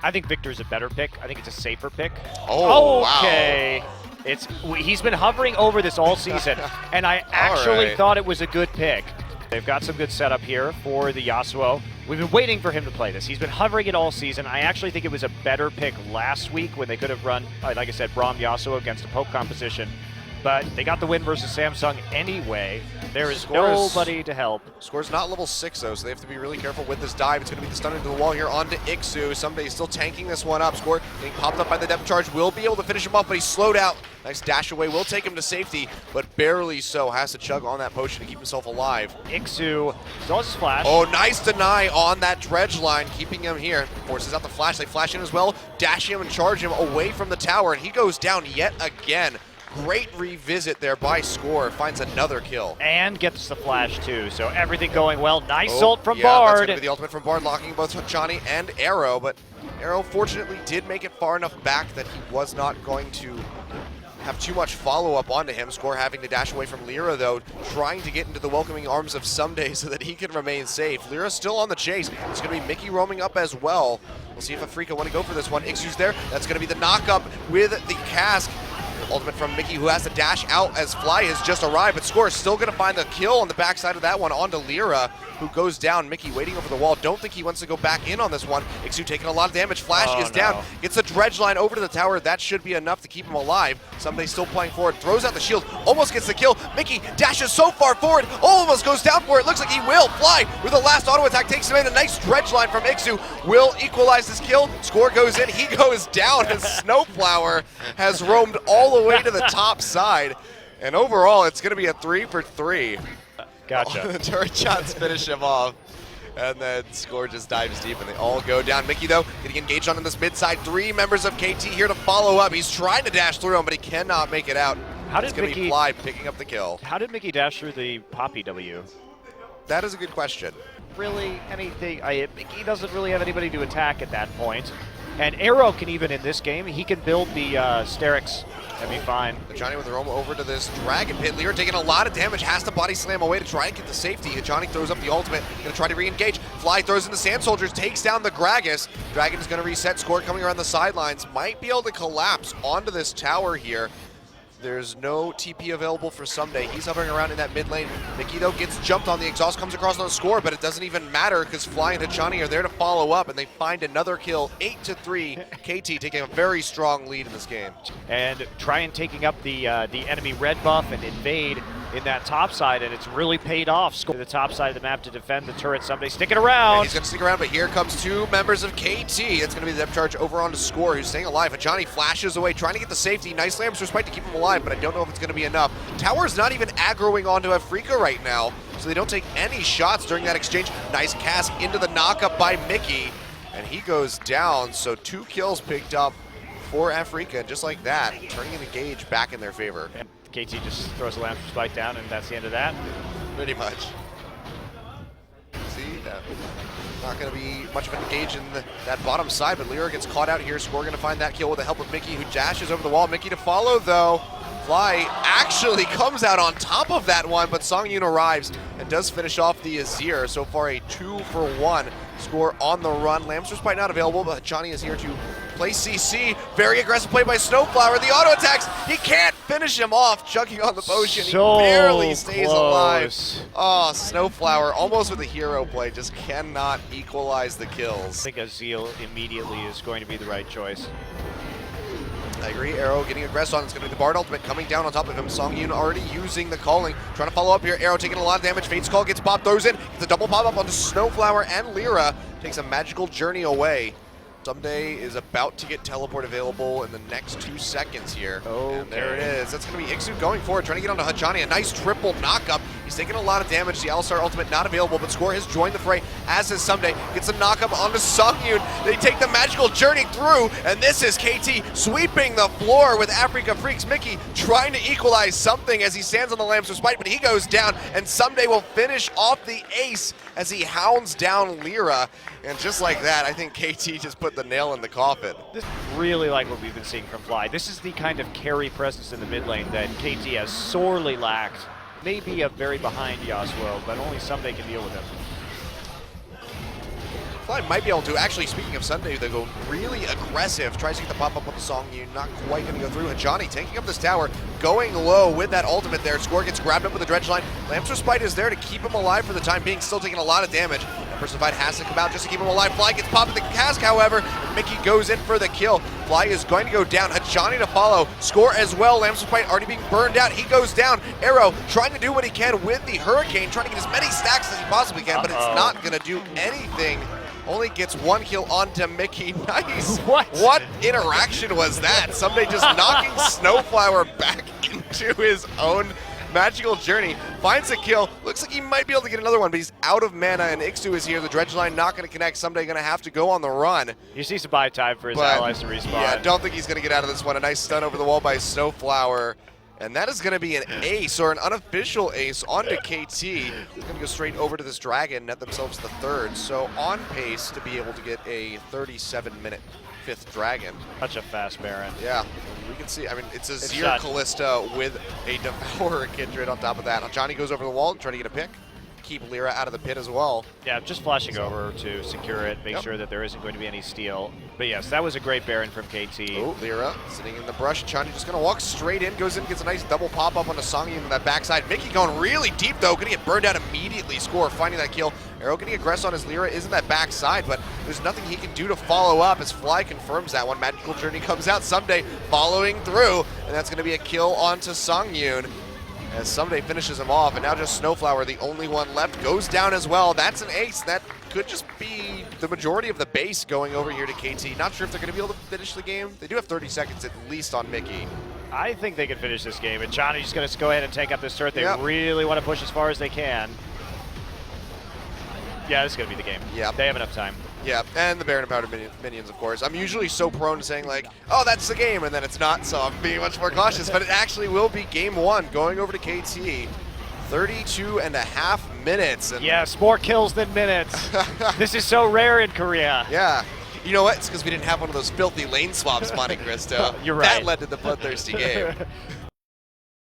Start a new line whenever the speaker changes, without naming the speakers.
I think Victor's a better pick. I think it's a safer pick.
Oh,
okay.
wow.
He's been hovering over this all season, and I actually thought it was a good pick. They've got some good setup here for the Yasuo. We've been waiting for him to play this. He's been hovering it all season. I actually think it was a better pick last week when they could have run, like I said, Braum Yasuo against a poke composition. But they got the win versus Samsung anyway. There is nobody to help.
Score's not level 6 though, so they have to be really careful with this dive. It's going to be the stun into the wall here onto ikssu. Ssumday still tanking this one up. Score getting popped up by the depth charge. Will be able to finish him off, but he's slowed out. Nice dash away. Will take him to safety, but barely so. Has to chug on that potion to keep himself alive.
ikssu does his flash.
Oh, nice deny on that dredge line, keeping him here. Forces out the flash. They flash in as well. Dash him and charge him away from the tower, and he goes down yet again. Great revisit there by Score. Finds another kill.
And gets the flash too, so everything going well. Nice ult from
Bard. That's
Bard.
going to be the ultimate from Bard, locking both Hachani and Arrow, but Arrow fortunately did make it far enough back that he was not going to have too much follow-up onto him. Score having to dash away from Lira, though, trying to get into the welcoming arms of Ssumday so that he can remain safe. Lira still on the chase. It's going to be Mickey roaming up as well. We'll see if AFREECA want to go for this one. Iksu's there. That's going to be the knock-up with the cask. Ultimate from Mickey, who has to dash out as Fly has just arrived, but Score is still going to find the kill on the backside of that one onto Lira, who goes down. Mickey waiting over the wall. Don't think he wants to go back in on this one. ikssu taking a lot of damage. Flash is down. Gets the dredge line over to the tower. That should be enough to keep him alive. Ssumday still playing forward. Throws out the shield. Almost gets the kill. Mickey dashes so far forward. Almost goes down for it. Looks like he will. Fly with the last auto attack takes him in. A nice dredge line from ikssu will equalize this kill. Score goes in. He goes down as Snowflower has roamed all the way to the top side. And overall, it's going to be a 3 for 3.
Gotcha.
The turret shots finish him off. And then Score just dives deep and they all go down. Mickey, though, getting engaged on this mid side. 3 members of KT here to follow up. He's trying to dash through him, but he cannot make it out. It's going to be Fly picking up the kill.
How did Mickey dash through the Poppy W?
That is a good question.
Really, anything? Mickey doesn't really have anybody to attack at that point. And Arrow can even, in this game, he can build the Sterix. That'd be fine.
Hachani with the roam over to this Dragon Pit. Lira taking a lot of damage, has to body slam away to try and get the safety. Hachani throws up the ultimate, gonna try to re-engage. Fly throws in the Sand Soldiers, takes down the Gragas. Dragon is gonna reset. Score coming around the sidelines. Might be able to collapse onto this tower here. There's no TP available for Ssumday. He's hovering around in that mid lane. Mickey, though, gets jumped on. The exhaust comes across on the Score, but it doesn't even matter because Fly and Hachani are there to follow up, and they find another kill. 8-3. KT taking a very strong lead in this game.
And trying taking up the enemy red buff and invade in that top side, and it's really paid off. Score to the top side of the map to defend the turret. Ssumday sticking around.
Yeah, he's going to stick around, but here comes 2 members of KT. It's going to be the depth charge over onto Score, who's staying alive. Hachani flashes away, trying to get the safety. Nice Lamb's Respite to keep him alive, but I don't know if it's going to be enough. Tower's not even aggroing onto AFREECA right now, so they don't take any shots during that exchange. Nice cask into the knockup by Mickey, and he goes down, so 2 kills picked up for AFREECA, just like that, turning the gauge back in their favor.
And KT just throws a Lamb's Spike down, and that's the end of that.
Pretty much. See, not going to be much of an engage in that bottom side, but Lira gets caught out here. Score going to find that kill with the help of Mickey, who dashes over the wall. Mickey to follow, though. Fly actually comes out on top of that one, but Sangyoon arrives and does finish off the Azir. So far, a 2-for-1 Score on the run. Lamb's Respite not available, but Hachani is here to play CC. Very aggressive play by Snowflower. The auto attacks. He can't finish him off. Chugging on the potion.
So
he barely stays alive.
close.
Oh, Snowflower almost with a hero play. Just cannot equalize the
I
kills.
think Azir immediately is going to be the right choice.
I agree. Arrow getting aggressed on. It's going to be the Bard ultimate coming down on top of him. Sangyoon already using the calling. Trying to follow up here. Arrow taking a lot of damage. Fate's Call gets popped. Throws in. Gets a double pop up onto Snowflower and Lira. Takes a magical journey away. Ssumday is about to get teleport available in the next 2 seconds here.
Okay.
And there it is. That's going to be ikssu going forward, trying to get onto Hachani. A nice triple knockup. He's taking a lot of damage. The Alistar ultimate not available, but Score has joined the fray, as is Ssumday. Gets a knockup onto Sangyoon. They take the magical journey through, and this is KT sweeping the floor with AFREECA Freeks. Mickey trying to equalize something as he stands on the Lamb's Respite, but he goes down, and Ssumday will finish off the ace as he hounds down Lira. And just like that, I think KT just put the nail in the coffin.
This is really like what we've been seeing from Fly. This is the kind of carry presence in the mid lane that KT has sorely lacked. Maybe a very behind Yasuo, but only Ssumday can deal with him.
Fly might be able to. Actually, speaking of Ssumday, they go really aggressive. Tries to get the pop-up on the Sangyoon. Not quite going to go through. Hachani taking up this tower, going low with that ultimate there. Score gets grabbed up with the dredge line. Lamps Respite is there to keep him alive for the time being, still taking a lot of damage. Diversified has to come out just to keep him alive. Fly gets popped in the cask, however. Mickey goes in for the kill. Fly is going to go down. Hachani to follow. Score as well. Lamps Respite already being burned out. He goes down. Arrow trying to do what he can with the Hurricane, trying to get as many stacks as he possibly can, but it's not going to do anything. Only gets one kill onto Mickey. Nice. What interaction was that? Ssumday just knocking Snowflower back into his own magical journey. Finds a kill. Looks like he might be able to get another one, but he's out of mana, and ikssu is here. The dredge line not going to connect. Ssumday going to have to go on the run.
You see some buy time for his allies to respawn.
Yeah, don't think he's going to get out of this one. A nice stun over the wall by Snowflower. And that is going to be an ace, or an unofficial ace, onto KT. They're going to go straight over to this dragon, net themselves the third. So on pace to be able to get a 37-minute fifth dragon.
Such a fast Baron.
Yeah, we can see. I mean, it's Azir Kalista with a Devourer Kindred on top of that. Hachani goes over the wall, trying to get a pick. Keep Lira out of the pit as well.
Yeah, just flashing over to secure it, make sure that there isn't going to be any steal. But yes, that was a great Baron from KT.
Oh, Lira sitting in the brush. Hachani just going to walk straight in, goes in, gets a nice double pop-up on the Sangyoon on that backside. Mickey going really deep, though, going to get burned out immediately. Score, finding that kill. Arrow getting aggressed on his Lira is in that backside, but there's nothing he can do to follow up as Fly confirms that one. Magical Journey comes out. Ssumday following through, and that's going to be a kill onto Sangyoon. As Ssumday finishes him off, and now just Snowflower, the only one left, goes down as well. That's an ace. That could just be the majority of the base going over here to KT. Not sure if they're going to be able to finish the game. They do have 30 seconds at least on Mickey.
I think they can finish this game, and Hachani's going to go ahead and take up this turret. They really want to push as far as they can. Yeah, this is going to be the game.
Yeah.
They have enough time.
Yeah, and the Baron empowered minions, of course. I'm usually so prone to saying, like, oh, that's the game, and then it's not, so I'm being much more cautious. But it actually will be game one, going over to KT. 32.5 minutes. And
yes, more kills than minutes. This is so rare in Korea.
Yeah. You know what? It's because we didn't have one of those filthy lane swaps, Monte Cristo.
You're right.
That led to the bloodthirsty game.